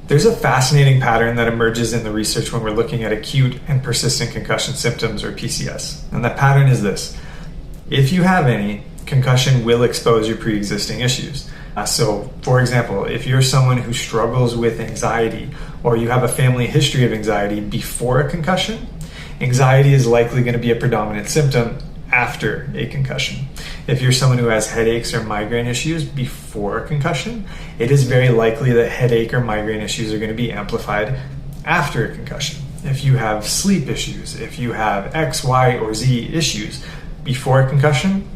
There's a fascinating pattern that emerges in the research when we're looking at acute and persistent concussion symptoms, or PCS. And that pattern is this: if you have any, concussion will expose your pre-existing issues. So, for example, if you're someone who struggles with anxiety, or you have a family history of anxiety before a concussion, anxiety is likely going to be a predominant symptom after a concussion. If you're someone who has headaches or migraine issues before a concussion, it is very likely that headache or migraine issues are going to be amplified after a concussion. If you have sleep issues, if you have X, Y, or Z issues before a concussion,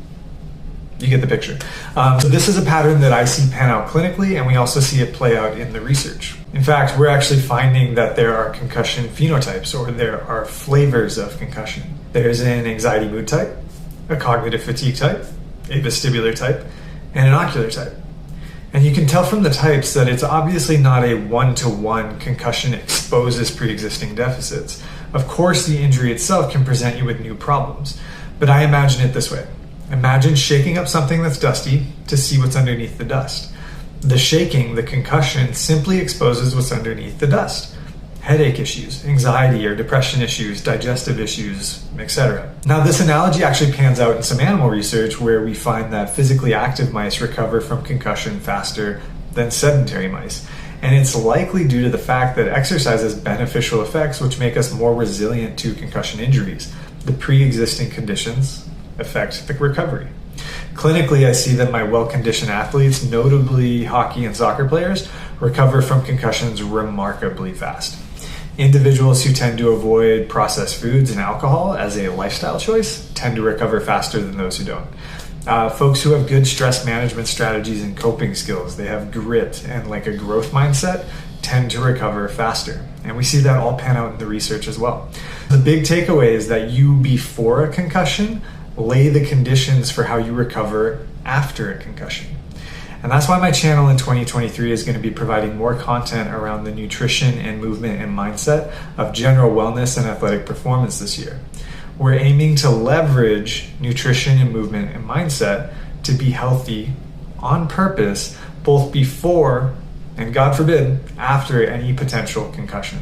you get the picture. So this is a pattern that I see pan out clinically, and we also see it play out in the research. In fact, we're actually finding that there are concussion phenotypes, or there are flavors of concussion. There's an anxiety mood type, a cognitive fatigue type, a vestibular type, and an ocular type. And you can tell from the types that it's obviously not a one-to-one concussion exposes pre-existing deficits. Of course, the injury itself can present you with new problems, but I imagine it this way. Imagine shaking up something that's dusty to see what's underneath the dust. The shaking, the concussion, simply exposes what's underneath the dust. Headache issues, anxiety or depression issues, digestive issues, etc. Now, this analogy actually pans out in some animal research where we find that physically active mice recover from concussion faster than sedentary mice. And it's likely due to the fact that exercise has beneficial effects which make us more resilient to concussion injuries. The pre-existing conditions affect the recovery. Clinically, I see that my well-conditioned athletes, notably hockey and soccer players, recover from concussions remarkably fast. Individuals who tend to avoid processed foods and alcohol as a lifestyle choice tend to recover faster than those who don't. Folks who have good stress management strategies and coping skills, they have grit and like a growth mindset, tend to recover faster. And we see that all pan out in the research as well. The big takeaway is that you, before a concussion, lay the conditions for how you recover after a concussion. And that's why my channel in 2023 is going to be providing more content around the nutrition and movement and mindset of general wellness and athletic performance this year. We're aiming to leverage nutrition and movement and mindset to be healthy on purpose, both before and, God forbid, after any potential concussion.